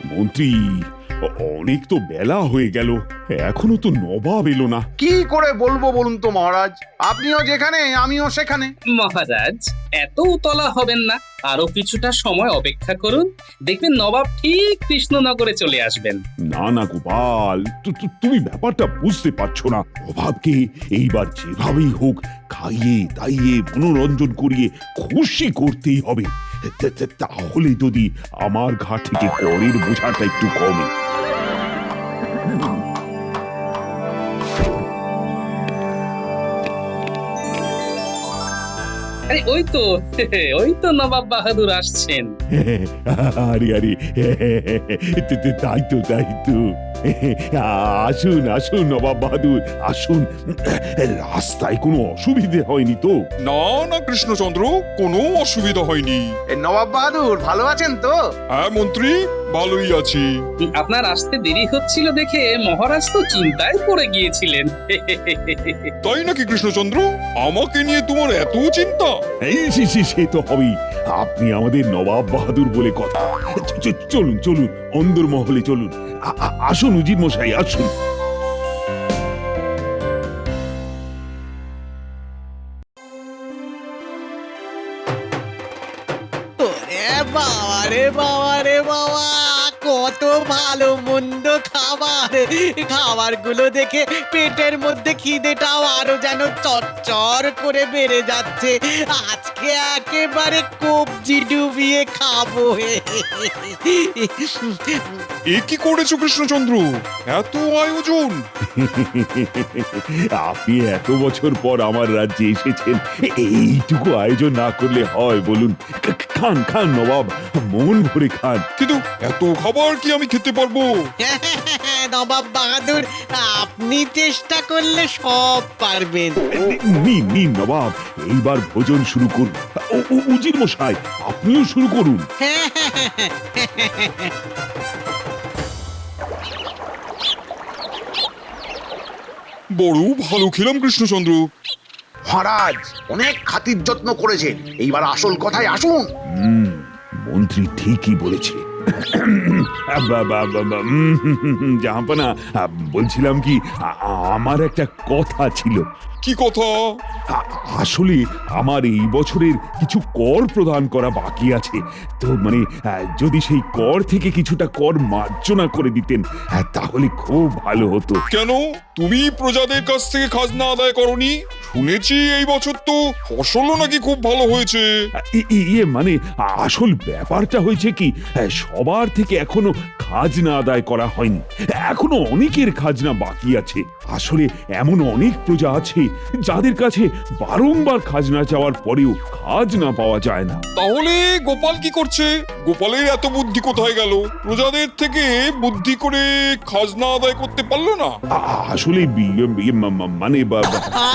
মন্ত্রী, অনেক তো বেলা হয়ে গেল, এখনো তো নবাব এলো না। কি করে বলবো বলুন তো মহারাজ, আপনিও যেখানে আমিও সেখানে। মহারাজ, এত উতলা হবেন না, আরো কিছুটা সময় অপেক্ষা করুন, দেখবেন নবাব ঠিক কৃষ্ণনগরে চলে আসবেন। না না গোপাল, তুমি ব্যাপারটা বুঝতে পারছো না। নবাবকে এইবার যেভাবেই হোক খাইয়ে দাইয়ে মনোরঞ্জন করিয়ে খুশি করতেই হবে। তাহলে যদি আমার ঘাট থেকে করের বোঝাটা একটু কমে। আরে ওই তো নবাব বাহাদুর আসছেন। আরে আরে, তাই তো তাই তো। আসুন আসুন নবাব বাহাদুর, আসুন। রাস্তায় কোনো অসুবিধে হয়নি তো? না না কৃষ্ণচন্দ্র, কোনো অসুবিধা হয়নি। এ নবাব বাহাদুর ভালো আছেন তো? হ্যাঁ মন্ত্রী, ভালোই আছি। আপনার আসতে দেরি হচ্ছিল দেখে মহারাজ তো চিন্তায় পড়ে গিয়েছিলেন। তাই নাকি কৃষ্ণচন্দ্র? আমাকে নিয়ে তোমার এত চিন্তা? এই সে তো হবেই, আপনি আমাদের নবাব বাহাদুর বলে কথা। চলুন চলুন, অন্দর মহলে চলুন। আসুন উজির মশাই, আসুন। ওরে বাবা রে বাবা রে বাবা, কত ভালো মন্দ খাবার! খাবারগুলো দেখে পেটের মধ্যে খিদেটাও আরো যেন চচ্চর করে বেড়ে যাচ্ছে। আজকে একেবারে কবজি ডুবিয়ে খাবো। এ কি করেছো কৃষ্ণচন্দ্র? এত আয়োজন! আপনি এত বছর পর আমার রাজ্যে এসেছেন, এইটুকু আয়োজন না করলে হয় বলুন? খান খান নবাব, মন ভরে খান। কিন্তু এত খাবার কি আমি খেতে পারবো? নবাব বাহাদুর, আপনি চেষ্টা করলে সব পারবেন। নিন নিন নবাব, এইবার ভোজন শুরু করুন। উজির মশাই, আপনিও শুরু করুন। বড় ভালো খেলাম কৃষ্ণচন্দ্র। মহারাজ অনেক খাতির যত্ন করেছেন, এইবার আসল কথায় আসুন। মন্ত্রী ঠিকই বলেছে। জাহাপনা, বলছিলাম কি, আমার একটা কথা ছিল। কি কথা? আসলে আমার এই বছরের কিছু কর প্রদান করা বাকি আছে, তো মানে যদি সেই কর থেকে কিছুটা কর মার্জনা করে দিতেন তাহলে খুব ভালো হতো। কেন তুমি প্রজাদের কাছ থেকে খাজনা আদায় করনি? শুনেছি এই বছর তো ফসলও নাকি খুব ভালো হয়েছে। ইয়ে মানে আসল ব্যাপারটা হয়েছে কি, সবার থেকে এখনো খাজনা আদায় করা হয়নি, এখনো অনেকের খাজনা বাকি আছে। আসলে এমন অনেক প্রজা আছে যাদের কাছে বারংবার খাজনা চাওয়ার পরেও খাজনা পাওয়া যায় না। তাহলে গোপাল কি করছে? গোপালের এত বুদ্ধি কোথায় গেল? প্রজাদের থেকে বুদ্ধি করে খাজনা আদায় করতে পারলো না? আসলে মানে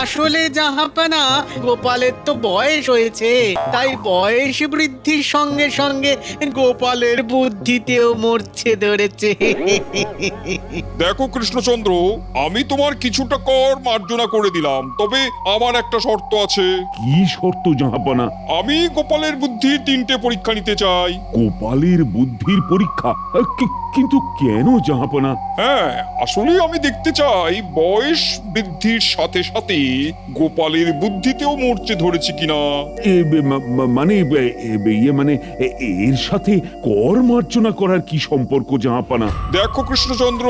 আসলে জাহাপানা, গোপালের তো বয়স হয়েছে, তাই বয়স বৃদ্ধির সঙ্গে সঙ্গে গোপালের বুদ্ধিতেও মরছে ধরেছে। দেখো কৃষ্ণচন্দ্র, আমি তোমার কিছুটা কর মার্জনা করে দিলাম, তবে আমার একটা শর্ত আছে। কি শর্ত জাহাপনা? আমি গোপালের বুদ্ধির 3টে পরীক্ষা নিতে চাই। গোপালের বুদ্ধির পরীক্ষা? কিন্তু কেন জাহাপনা? হ্যাঁ, আসলে আমি দেখতে চাই বয়স বৃদ্ধির সাথে সাথে গোপালের বুদ্ধিতেও মরচে ধরেছে কিনা। মানে মানে এর সাথে কর মার্জনা করার কি সম্পর্ক জাহাপনা? দেখো কৃষ্ণচন্দ্র,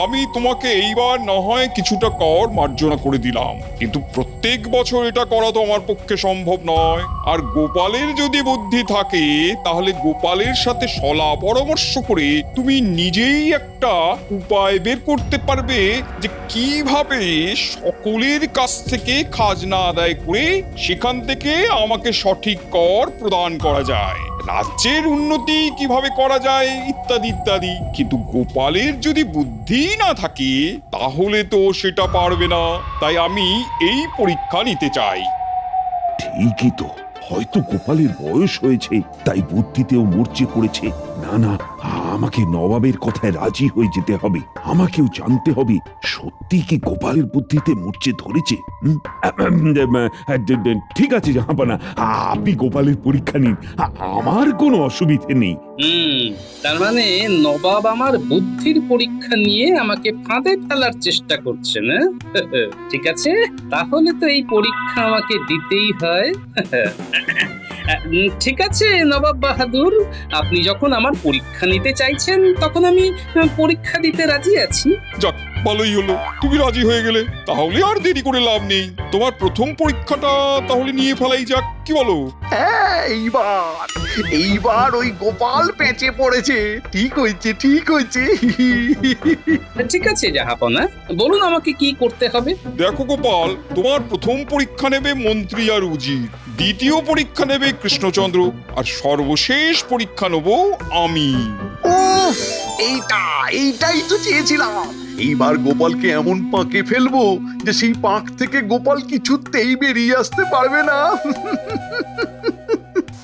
আমি তোমাকে এইবার না হয় কিছুটা কর মার্জনা করে দিলাম, কিন্তু প্রত্যেক বছর এটা করা তো আমার পক্ষে সম্ভব নয়। আর গোপালের যদি বুদ্ধি থাকে তাহলে গোপালের সাথে সলা পরামর্শ করে তুমি নিজেই একটা উপায় বের করতে পারবে যে কিভাবে সকলের কাছ থেকে খাজনা আদায় করে সেখান থেকে আমাকে সঠিক কর প্রদান করা যায়, রাজ্যের উন্নতি কিভাবে করা যায়, ইত্যাদি ইত্যাদি। কিন্তু গোপালের যদি বুদ্ধি না থাকে তাহলে তো সেটা পারবে না। তাই আমি এই পরীক্ষা নিতে চাই। ঠিকই তো, হয়তো গোপালের বয়স হয়েছে তাই বুদ্ধিতেও মরচে পড়েছে। না না, আমাকে নবাবের কথায় রাজি হয়ে যেতে হবে। আমাকেও জানতে হবে সত্যি কি গোপালের বুদ্ধিতে মূর্ছে ধরেছে। ঠিক আছে জাহাপানা, আপনি গোপালের পরীক্ষা নিন, আমার কোনো অসুবিধে নেই। তার মানে নবাব আমার বুদ্ধির পরীক্ষা নিয়ে আমাকে ফাঁদে ফেলার চেষ্টা করছেন, হ্যাঁ? ঠিক আছে, তাহলে তো এই পরীক্ষা আমাকে দিতেই হয়। ঠিক আছে নবাব বাহাদুর, আপনি যখন আমার পরীক্ষা নিতে চাইছেন তখন আমি পরীক্ষা দিতে রাজি আছি। যাক, ভালোই হলো তুমি রাজি হয়ে গেলে। তাহলে আর দেরি করে লাভ নেই, তোমার প্রথম পরীক্ষাটা তাহলে নিয়ে ফেলাই যাক, কি বলো? হ্যাঁ, এইবার ওই গোপাল পেঁচে পড়েছে। ঠিক হয়েছে, ঠিক হয়েছে। ঠিক আছে জাহাপনা, বলুন আমাকে কি করতে হবে। দেখো গোপাল, তোমার প্রথম পরীক্ষা নেবে মন্ত্রী আর উজির, দ্বিতীয় পরীক্ষা নেবে কৃষ্ণচন্দ্র, আর সর্বশেষ পরীক্ষা নেব আমি। উফ, এইটাই তো চেয়েছিলাম। এইবার গোপালকে এমন পাঁকে ফেলবো যে সেই পাঁক থেকে গোপাল কিছুতেই বেরিয়ে আসতে পারবে না।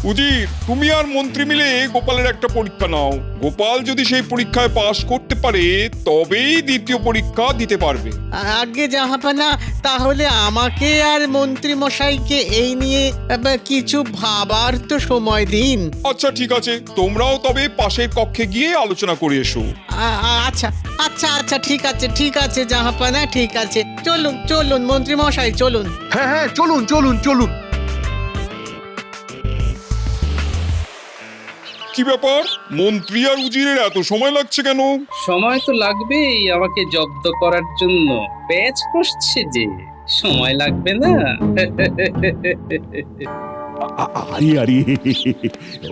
উজির, তুমি আর মন্ত্রী মিলে গোপালের একটা পরীক্ষা নাও। গোপাল যদি সেই পরীক্ষায় পাশ করতে পারে তবেই দ্বিতীয় পরীক্ষা দিতে পারবে। আগে জাহাপানা, তাহলে আমাকে আর মন্ত্রী মশাইকে এই নিয়ে কিছু ভাবার তো সময় দিন। আচ্ছা ঠিক আছে, তোমরাও তবে পাশের কক্ষে গিয়ে আলোচনা করে এসো। আচ্ছা আচ্ছা আচ্ছা, ঠিক আছে জাহাপানা, ঠিক আছে। চলুন চলুন মন্ত্রী মশাই, চলুন। হ্যাঁ হ্যাঁ, চলুন চলুন চলুন। কি ব্যাপার, মন্ত্রী আর উজিরের এত সময় লাগছে কেন? সময় তো লাগবেই আমাকে জব্দ করার জন্য, প্যাচ কষছে যে, সময় লাগবে না? আরে আরে,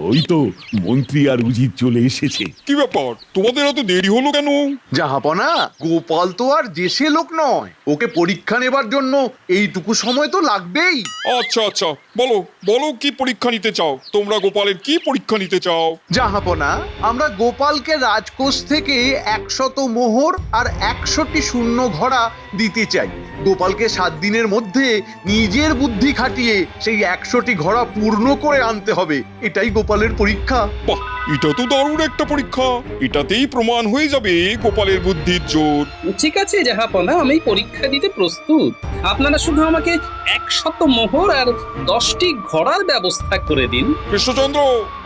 ওই তো মন্ত্রী আর উজির চলে এসেছে। কি ব্যাপার, তোমাদের এত দেরি হলো কেন? জাহাপনা, গোপাল তো আর জেসে লোক নয়, ওকে পরীক্ষা নেবার জন্য এইটুকু সময় তো লাগবেই। আচ্ছা আচ্ছা, বলো বলো, কি পরীক্ষা নিতে চাও তোমরা? গোপালের কি পরীক্ষা নিতে চাও? জাহাপনা, আমরা গোপালকে রাজকোষ থেকে 100 মোহর আর 100টি শূন্য ঘোড়া দিতে চাই। গোপালকে 7 দিনের মধ্যে নিজের বুদ্ধি খাটিয়ে সেই 100টি ঘোড়া পূর্ণ করে আনতে হবে। এটাই গোপালের পরীক্ষা। বাহ, এটা তো দারুণ একটা পরীক্ষা। এটাতেই প্রমাণ হয়ে যাবে গোপালের বুদ্ধির জোর। ঠিক আছে জাহাপনা, আমি পরীক্ষা দিতে প্রস্তুত। আপনারা শুধু আমাকে 100 মোহর আর 10টি ঘোড়ার ব্যবস্থা করে দিন। কৃষ্ণচন্দ্র,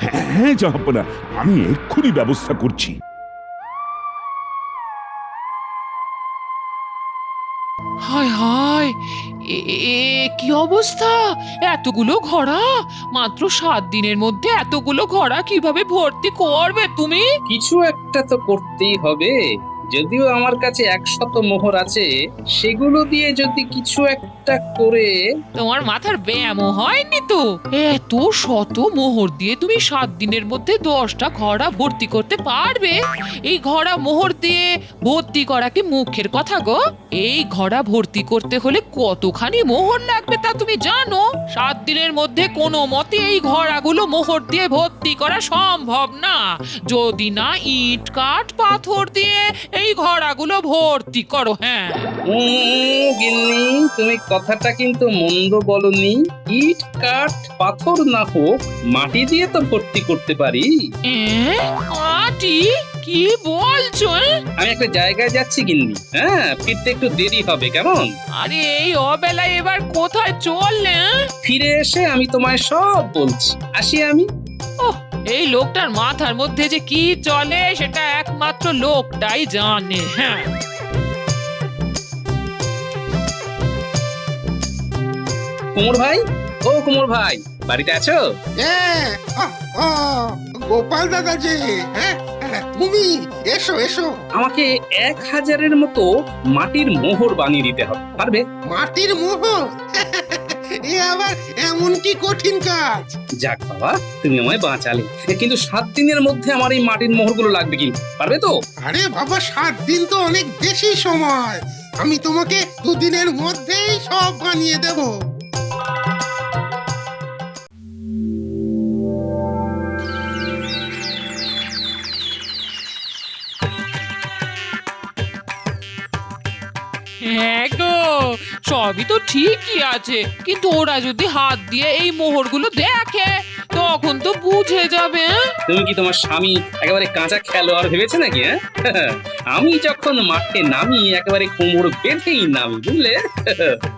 হ্যাঁ জাহাপনা, আমি এক্ষুনি ব্যবস্থা করছি। হায় হায়, কি অবস্থা! এতগুলো ঘোড়া! মাত্র 7 দিনের মধ্যে এতগুলো ঘোড়া কিভাবে ভর্তি করবে তুমি? কিছু একটা তো করতেই হবে। যদিও আমার কাছে 100 মোহর আছে, সেগুলো দিয়ে যদি কিছু একটা করে। তোমার মাথার ব্যায়ামও হয়নি তো? এত শত মোহর দিয়ে তুমি 7 দিনের মধ্যে 10টা ঘোড়া ভর্তি করতে পারবে? এই ঘোড়া মোহর দিয়ে ভর্তি করা কি মুখের কথা গো? এই ঘোড়া ভর্তি করতে হলে কতখানি মোহর লাগবে তা তুমি জানো? 7 দিনের মধ্যে কোনো মতে এই ঘোড়াগুলো মোহর দিয়ে ভর্তি করা সম্ভব না, যদি না ইট কাঠ পাথর দিয়ে এই ঘোড়াগুলো ভর্তি করো। হ্যাঁ গিন্নি, তুমি কথাটা কিন্তু মন্দ বলনি। ইট কাঠ পাথর না হোক, মাটি দিয়ে তো ভর্তি করতে পারি। মাটি? কি বলছো? আমি একটা জায়গায় যাচ্ছি গিন্নি, হ্যাঁ, ফিরতে একটু দেরি হবে, কেমন? আরে এই অবেলায় এবার কোথায় চললে? ফিরে এসে আমি তোমায় সব বলছি। আসি আমি। ওহ, এই লোকটার মাথার মধ্যে যে কি চলে সেটা একমাত্র লোকটাই জানে। হ্যাঁ, কুমোর ভাই, ও কুমোর ভাই, বাড়িতে আছো? গোপাল দাদা যে, হ্যাঁ তুমি এসো এসো। আমাকে 1000-এর মতো মাটির মোহর বানিয়ে দিতে হবে, পারবে? মাটির মোহর? এ আবার এমন কি কঠিন কাজ? যাক বাবা, তুমি আমায় বাঁচালে। কিন্তু 7 দিনের মধ্যে আমার এই মাটির মোহরগুলো লাগবে, কি পারবে তো? আরে বাবা, 7 দিন তো অনেক বেশি সময়। আমি তোমাকে 2 দিনের মধ্যেই সব বানিয়ে দেব। হ্যাঁ গো, সবই তো ঠিকই আছে, কিন্তু ওরা যদি হাত দিয়ে এই মোহরগুলো দেখে তখন তো বুঝে যাবে। হ্যাঁ? তুমি কি তোমার স্বামী একেবারে কাঁচা খেলোয়াড় ভেবেছে নাকি? হ্যাঁ আমি যখন মাঠে নামি একেবারে কোমর বেঁধেই নামি, বুঝলে?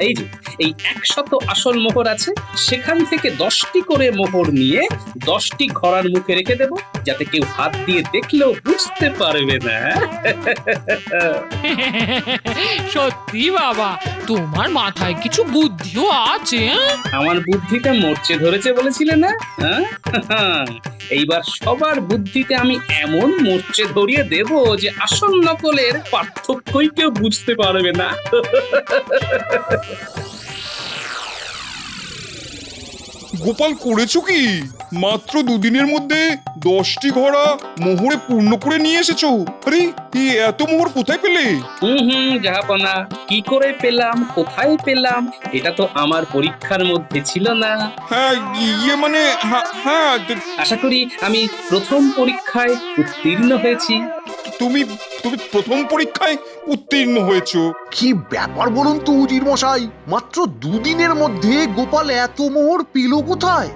এই যে এই 100 আসল মোহর আছে, সেখান থেকে 10টি করে মোহর নিয়ে 10টি ঘোড়ার মুখে রেখে দেব, যাতে কেউ হাত দিয়ে দেখলেও বুঝতে পারবে না। সত্যি বাবা, তোমার মাথায় কিছু বুদ্ধিও আছে। হ্যাঁ? আমার বুদ্ধিটা মরচে ধরেছে বলেছিলে না? হ্যাঁ? এইবার সবার বুদ্ধিতে আমি এমন মরচে ধরিয়ে দেব যে আসল নকলের পার্থক্যই কেউ বুঝতে পারবে না। গোপাল, করেছো কি? মাত্র দুদিনের মধ্যে 10টি ঘোড়া মোহরে পূর্ণ করে নিয়ে এসেছো। আরে এই এত মোহর কোথায় পেলে? জাহাপনা, কি করে পেলাম, কোথায় পেলাম, এটা তো আমার পরীক্ষার মধ্যে ছিল না। হ্যাঁ, ইয়ে মানে হ্যাঁ, আশা করি আমি প্রথম পরীক্ষায় উত্তীর্ণ হয়েছি। তুমি তুমি প্রথম পরীক্ষায় উত্তীর্ণ হয়েছো। কি ব্যাপার বলুন তো উজির মশাই, মাত্র দুদিনের মধ্যে গোপাল এত মোহর পেল কোথায়?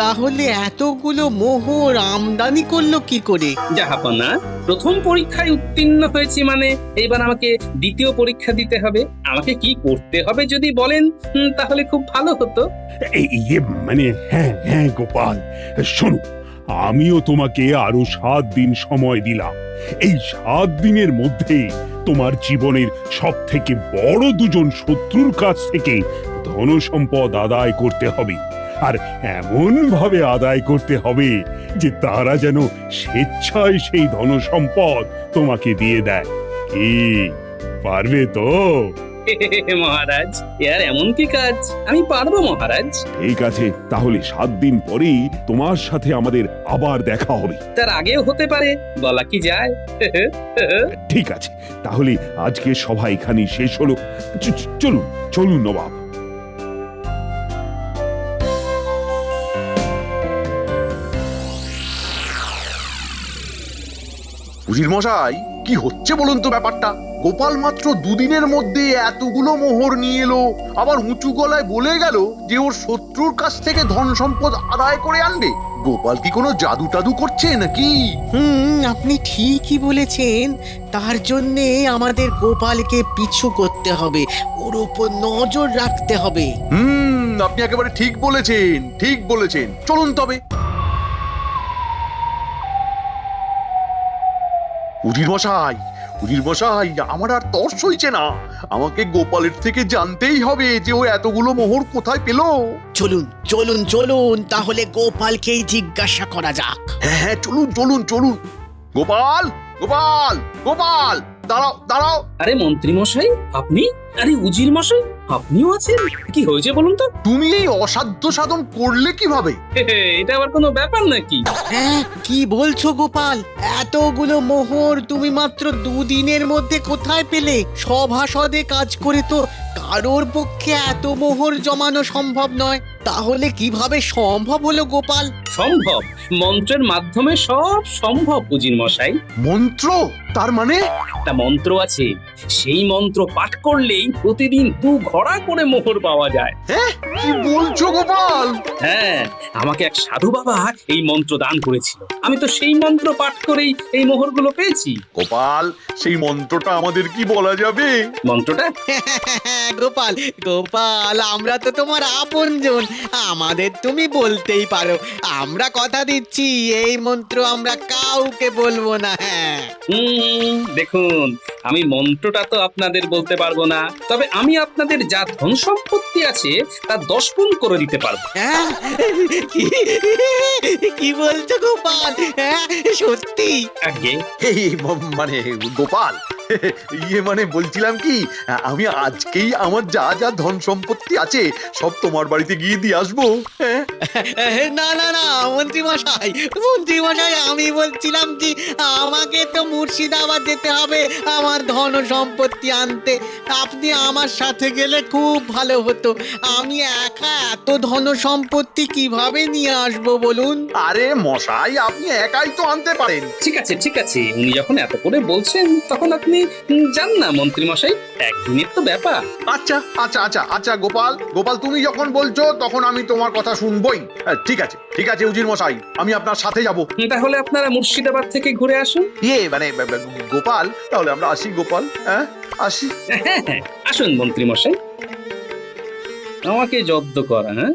তাহলে এতগুলো মোহর আমদানি করলো কি করে? জাহাপনা, প্রথম পরীক্ষায় উত্তীর্ণ হয়েছি মানে এবার আমাকে দ্বিতীয় পরীক্ষা দিতে হবে। আমাকে কি করতে হবে যদি বলেন তাহলে খুব ভালো হতো। ইয়ে মানে হ্যাঁ হ্যাঁ গোপাল, শোনো, আমিও তোমাকে আরো 7 দিন সময় দিলাম। এই 7 দিনের মধ্যে তোমার জীবনের সব থেকে বড় দুজন শত্রুর কাছ থেকে ধনসম্পদ আদায় করতে হবে, আর এমন ভাবে আদায় করতে হবে যে তারা যেন স্বেচ্ছায় সেই ধনসম্পদ তোমাকে দিয়ে দেয়। কি পারবে তো? মহারাজ, এর এমন কি কাজ? আমি পারবো মহারাজ। ঠিক আছে, তাহলে 7 দিন পরেই তোমার সাথে আমাদের আবার দেখা হবে। তার আগেও হতে পারে, বলা কি যায়। ঠিক আছে, তাহলে আজকে সভা এখানেই শেষ হলো। চলুন চলুন নবাব। উজির মশাই, কি হচ্ছে বলুন তো ব্যাপারটা? গোপাল মাত্র দুদিনের মধ্যে এতগুলো মোহর নিয়ে এলো, আবার উঁচু গলায় বলে গেল যে ওর শত্রুর কাছ থেকে ধন সম্পদ আদায় করে আনবে। গোপাল কি কোনো জাদু টাদু করছে নাকি? আপনি ঠিকই বলেছেন। তার জন্যে আমাদের গোপালকে পিছু করতে হবে, ওর উপর নজর রাখতে হবে। আপনি একেবারে ঠিক বলেছেন, ঠিক বলেছেন। চলুন তবে। উজির মশাই, উজির মশাই, আমার আর তর্স হইছে না। আমাকে গোপালের থেকে জানতেই হবে যে ও এতগুলো মোহর কোথায় পেল। চলুন চলুন চলুন, তাহলে গোপালকেই জিজ্ঞাসা করা যাক। হ্যাঁ, চলুন চলুন চলুন। গোপাল, গোপাল, গোপাল, দাঁড়াও দাঁড়াও। আরে মন্ত্রী মশাই, আপনি? আরে উজির মশাই, আপনিও আছেন? কি হয়েছে বলুন তো? তুমি এই অসাধ্য সাধন করলে কিভাবে? এটা আবার কোনো ব্যাপার নাকি? হ্যাঁ, কি বলছো গোপাল? এতগুলো মোহর তুমি মাত্র দুদিনের মধ্যে কোথায় পেলে? সভাসদে কাজ করে তো কারোর পক্ষে এত মোহর জমানো সম্ভব নয়। তাহলে কিভাবে সম্ভব হলো গোপাল? সম্ভব, মন্ত্রের মাধ্যমে সব সম্ভব উজির মশাই। মন্ত্র? তার মানে? একটা মন্ত্র আছে, সেই মন্ত্র পাঠ করলেই প্রতিদিন 2 ঘোড়া করে মোহর পাওয়া যায়। কি বলছো গোপাল? হ্যাঁ, আমাকে এক সাধু বাবা এই মন্ত্র দান করেছিল। আমি তো সেই মন্ত্র পাঠ করেই এই মোহরগুলো পেয়েছি। গোপাল, সেই মন্ত্রটা আমাদের কি বলা যাবে? মন্ত্রটা? গোপাল গোপাল, আমরা তো তোমার আপনজন, আমাদের তুমি বলতেই পারো। আমরা কথা দিচ্ছি, এই মন্ত্র আমরা কাউকে বলবো না। হ্যাঁ, দেখুন, আমি মন্ত্রটা তো আপনাদের বলতে পারবো না, তবে আমি আপনাদের যা ধন সম্পত্তি আছে তা 10 গুণ করে দিতে পারবো। হ্যাঁ, কি বলছো গোপাল? হ্যাঁ, সত্যি? আগে মানে গোপাল, ইয়ে মানে বলছিলাম কি, আমি আজকেই আমার যা যা ধন সম্পত্তি আছে সব তোমার বাড়িতে গিয়ে দিয়ে আসবো। না না না মন্ত্রী মশাই, মন্ত্রী মশাই, আমি বলছিলাম কি, আমাকে তো মুর্শিদাবাদ যেতে হবে আমার ধন সম্পত্তি আনতে। আপনি আমার সাথে গেলে খুব ভালো হতো। আমি একা এত ধন সম্পত্তি কিভাবে নিয়ে আসবো বলুন? আরে মশাই, আপনি একাই তো আনতে পারেন। ঠিক আছে ঠিক আছে, উনি যখন এত করে বলছেন তখন আপনি আপনি যান না মন্ত্রী মশাই, একদিনের তো ব্যাপার। আচ্ছা আচ্ছা আচ্ছা আচ্ছা গোপাল, গোপাল তুমি যখন বলছো তখন আমি তোমার কথা শুনবই। ঠিক আছে ঠিক আছে উজির মশাই, আমি আপনার সাথে যাব। তাহলে আপনারা মুর্শিদাবাদ থেকে ঘুরে আসুন। মানে গোপাল, তাহলে আমরা আসি গোপাল, হ্যাঁ আসি। হ্যাঁ হ্যাঁ, আসুন মন্ত্রী মশাই, আমাকে জব্দ করা। হ্যাঁ,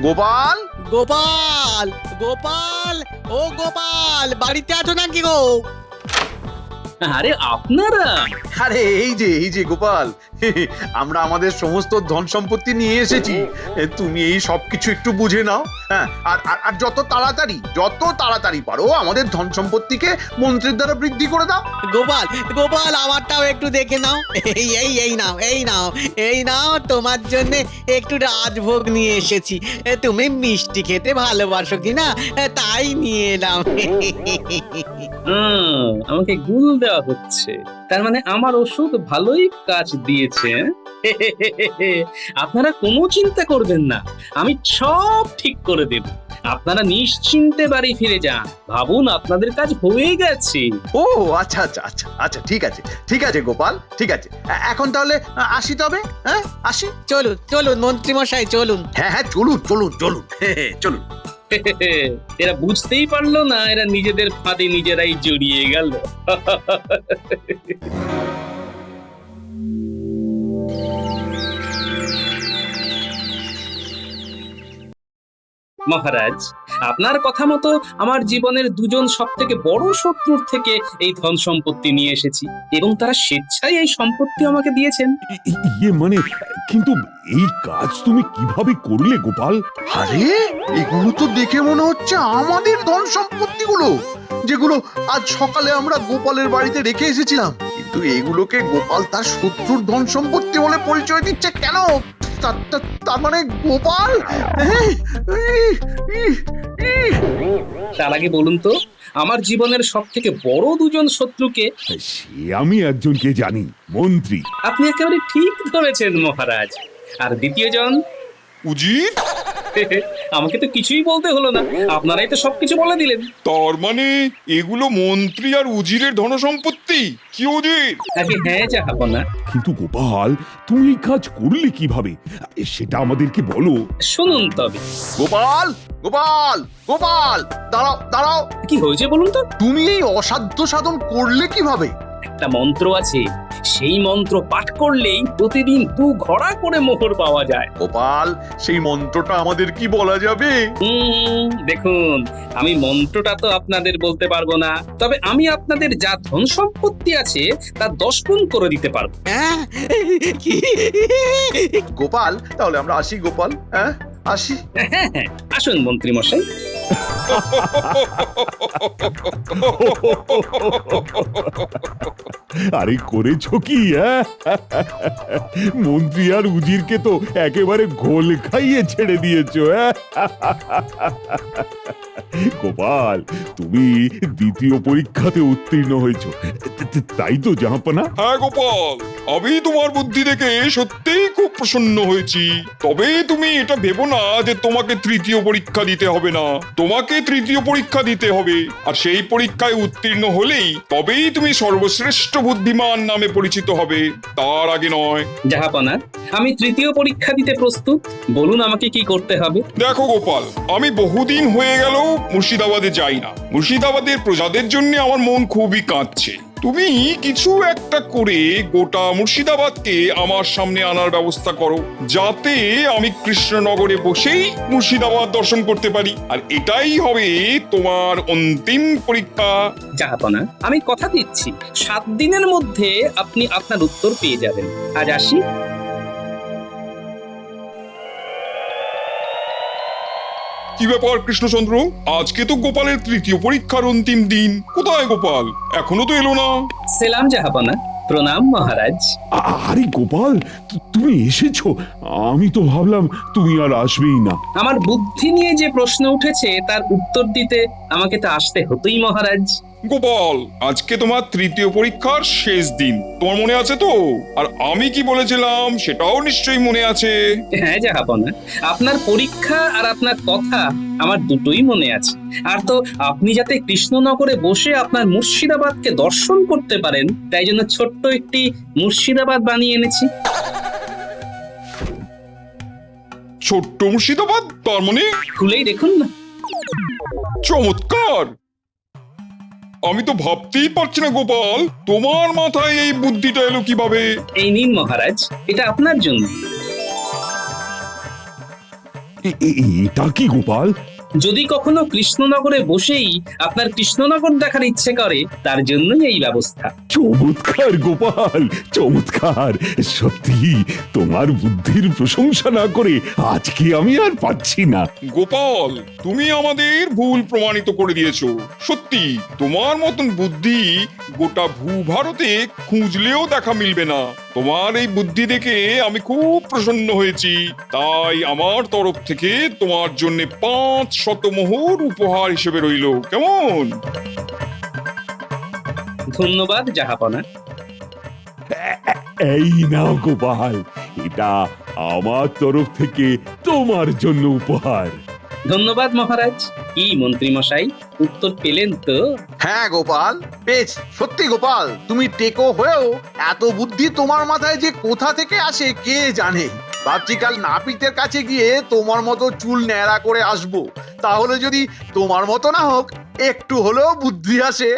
গোপাল, গোপাল, গোপাল, ও গোপাল, বাড়িতে আছো নাকি গো? আরে আপনারা, আরে এই যে গোপাল, আমরা আমাদের সমস্ত ধন সম্পত্তি নিয়ে এসেছি। তুমি এই সবকিছু একটু বুঝে নাও, হ্যাঁ। আর যত তাড়াতাড়ি পারো আমাদের ধন সম্পত্তিকে মন্ত্রীর দ্বারা বৃদ্ধি করে দাও। গোপাল, গোপাল, আমারটাও একটু দেখে নাও। এই নাও তোমার জন্য একটু রাজভোগ নিয়ে এসেছি। তুমি মিষ্টি খেতে ভালোবাসো কিনা তাই নিয়ে এলাম। আমাকে গুল দেওয়া হচ্ছে, তার মানে আমার ওষুধ ভালোই কাজ দিয়েছে। আপনারা কোনো চিন্তা করবেন না, আমি সব ঠিক করে দেব। আপনারা নিশ্চিন্তে বাড়ি ফিরে যান, ভাবুন আপনাদের কাজ হয়ে গেছে। ও আচ্ছা আচ্ছা আচ্ছা আচ্ছা, ঠিক আছে গোপাল, ঠিক আছে। এখন তাহলে আসি তবে, হ্যাঁ আসি। চলুন চলুন মন্ত্রী মশাই, চলুন। হ্যাঁ চলুন, চলুন। এরা বুঝতেই পারলো না, এরা নিজেদের ফাঁদে নিজেরাই জড়িয়ে গেল। মহারাজ, আপনার কথা মতো আমার জীবনের দুজন সব থেকে বড় শত্রুর থেকে এই ধন সম্পত্তি নিয়ে এসেছি, এবং তারা স্বেচ্ছায় এই সম্পত্তি আমাকে দিয়েছেন। মানে কিন্তু এই কাজ তুমি কিভাবে করলে গোপাল? আরে এগুলো তো দেখে মনে হচ্ছে আমাদের ধন সম্পত্তিগুলো, যেগুলো আজ সকালে আমরা গোপালের বাড়িতে রেখে এসেছিলাম। কিন্তু এগুলোকে গোপাল তার শত্রুর ধন সম্পত্তি বলে পরিচয় দিচ্ছে কেন? তার মানে গোপাল, তার আগে বলুন তো, আমার জীবনের সব থেকে বড় দুজন শত্রুকে? সে আমি একজনকে জানি, মন্ত্রী। আপনি একেবারে ঠিক ধরেছেন মহারাজ। আর দ্বিতীয় জন? উজির? আমাকে তো কিছুই বলতে হলো না, আপনারাই তো সবকিছু বলে দিলেন। তার মানে এগুলো মন্ত্রী আর উজিরের ধনসম্পত্তি? কি উজির? আগে হ্যাঁ জাহাপনা। কিন্তু গোপাল, তুমি এই কাজ করলে কিভাবে সেটা আমাদেরকে বলো। শুনুন তবে। গোপাল, গোপাল, গোপাল, দাঁড়াও। কি হয়েছে বলুন তো? তুমি এই অসাধ্য সাধন করলে কিভাবে? একটা মন্ত্র আছে, সেই মন্ত্র পাঠ করলেই প্রতিদিন 2 ঘড়া করে মোহর পাওয়া যায়। গোপাল, সেই মন্ত্রটা আমাদের কি বলা যাবে? দেখুন, আমি মন্ত্রটা তো আপনাদের বলতে পারবো না, তবে আমি আপনাদের যা ধন সম্পত্তি আছে তা 10 গুণ করে দিতে পারবো। হ্যাঁ, কি? গোপাল, তাহলে আমরা আসি গোপাল, হ্যাঁ আসি। হ্যাঁ, আসুন মন্ত্রী মশাই। আরে করেছো কি? মন্ত্রী আর উজিরকে তো একেবারে ঘোল খাইয়ে ছেড়ে দিয়েছো। গোপাল, তুমি দ্বিতীয় পরীক্ষাতে উত্তীর্ণ হয়েছো, তাই তো জাহাপনা? হ্যাঁ গোপাল, আমি তোমার বুদ্ধি দেখে সত্যিই খুব প্রসন্ন হয়েছি। তবে তুমি এটা ভেবো না যে তোমাকে তৃতীয় পরীক্ষা দিতে হবে না। তোমাকে তৃতীয় পরীক্ষা দিতে হবে, আর সেই পরীক্ষায় উত্তীর্ণ হলেই তবেই তুমি সর্বশ্রেষ্ঠ বুদ্ধিমান নামে পরিচিত হবে, তার আগে নয়। জাহাপনা, আমি তৃতীয় পরীক্ষা দিতে প্রস্তুত, বলুন আমাকে কি করতে হবে। দেখো গোপাল, আমি বহুদিন হয়ে গেল মুর্শিদাবাদে যাই না। মুর্শিদাবাদের প্রজাদের জন্য আমার মন খুবই কাঁদছে। তুমি কিছু একটা করে গোটা মুর্শিদাবাদকে আমার সামনে আনার ব্যবস্থা করো, যাতে আমি কৃষ্ণনগরে বসেই মুর্শিদাবাদ দর্শন করতে পারি। আর এটাই হবে তোমার অন্তিম পরীক্ষা। জাহাপনা, আমি কথা দিচ্ছি 7 দিনের মধ্যে আপনি আপনার উত্তর পেয়ে যাবেন। আজ আসি। কি ব্যাপার কৃষ্ণচন্দ্র, আজকে তো গোপালের তৃতীয় পরীক্ষার অন্তিম দিন, কোথায় গোপাল? এখনো তো এলো না। সেলাম জাহাপনা, প্রণাম মহারাজ। আরে গোপাল, তুমি এসেছো? আমি তো ভাবলাম তুমি আর আসবেই না। আমার বুদ্ধি নিয়ে যে প্রশ্ন উঠেছে তার উত্তর দিতে আমাকে তো আসতে হতোই মহারাজ। গোপাল, আজকে তোমার তৃতীয় পরীক্ষার শেষ দিন, তোমার মনে আছে তো? আর আমি কি বলেছিলাম সেটাও নিশ্চয়ই মনে আছে। হ্যাঁ জাহাপনা, আপনার পরীক্ষা আর আপনার কথা আমার দুটোই মনে আছে। আর তো আপনি যাতে কৃষ্ণনগরে বসে আপনার মুর্শিদাবাদকে দর্শন করতে পারেন, তাই জন্য ছোট্ট একটি মুর্শিদাবাদ বানিয়ে এনেছি। ছোট্ট মুর্শিদাবাদ, তার মানে? খুলেই দেখুন না। চমৎকার! আমি তো ভাবতেই পারছি না গোপাল, তোমার মাথায় এই বুদ্ধিটা এলো কিভাবে? এই নিন মহারাজ, এটা আপনার জন্য। এটা কি গোপাল? যদি কখনো কৃষ্ণনগরে বসেই আপনার কৃষ্ণনগর দেখার ইচ্ছে করে, তার জন্যই এই ব্যবস্থা। চমৎকার গোপাল, চমৎকার! সত্যি তোমার বুদ্ধির প্রশংসা না করে আজকে আমি আর পাচ্ছি না। গোপাল, তুমি আমাদের ভুল প্রমাণিত করে দিয়েছো। সত্যি তোমার মতন বুদ্ধি গোটা ভূভারতে খুঁজলেও দেখা মিলবে না। তোমার এই বুদ্ধি দেখে আমি খুব প্রসন্ন হয়েছি, তাই আমার তরফ থেকে তোমার জন্য 500 মোহর উপহার হিসেবে রইল, কেমন? ধন্যবাদ জাহাপনা। এই নাও গোপাল, এটা আমার তরফ থেকে তোমার জন্য উপহার। ধন্যবাদ মহারাজ। কি মন্ত্রী মশাই, উত্তর পেলেন তো? হ্যাঁ গোপাল, পেয়েছি। সত্যি গোপাল, তুমি টেকো হয়েও এত বুদ্ধি তোমার মাথায় যে কোথা থেকে আসে কে জানে। ভাবছি কাল নাপিতের কাছে গিয়ে তোমার মতো চুল ন্যাড়া করে আসবো, তাহলে যদি তোমার মতো না হোক একটু হলেও বুদ্ধি আসে।